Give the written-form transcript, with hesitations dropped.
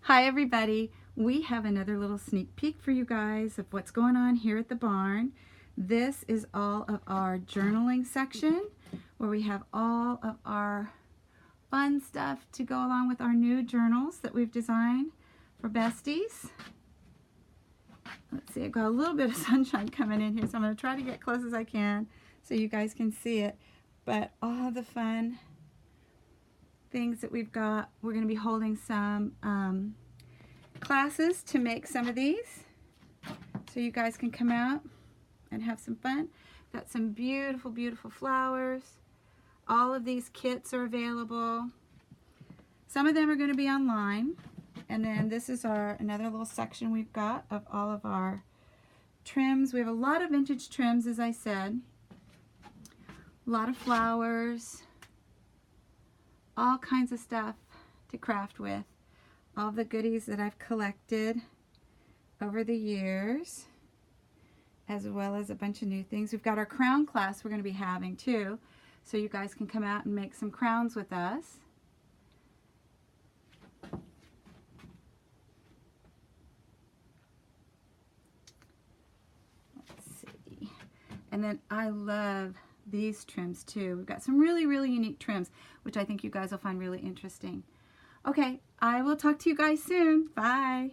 Hi everybody, we have another little sneak peek for you guys of what's going on here at the barn. This is all of our journaling section where we have all of our fun stuff to go along with our new journals that we've designed for besties. Let's see, I've got a little bit of sunshine coming in here, so I'm going to try to get close as I can so you guys can see it. But all the fun things that we've got, we're going to be holding some classes to make some of these, so you guys can come out and have some fun. Got some beautiful, beautiful flowers. All of these kits are available. Some of them are going to be online, and then this is another little section we've got of all of our trims. We have a lot of vintage trims, as I said. A lot of flowers, all kinds of stuff to craft with. All the goodies that I've collected over the years, as well as a bunch of new things. We've got our crown class we're going to be having too, so you guys can come out and make some crowns with us. Let's see. And then I love these trims too. We've got some really, really unique trims, which I think you guys will find really interesting. Okay, I will talk to you guys soon. Bye.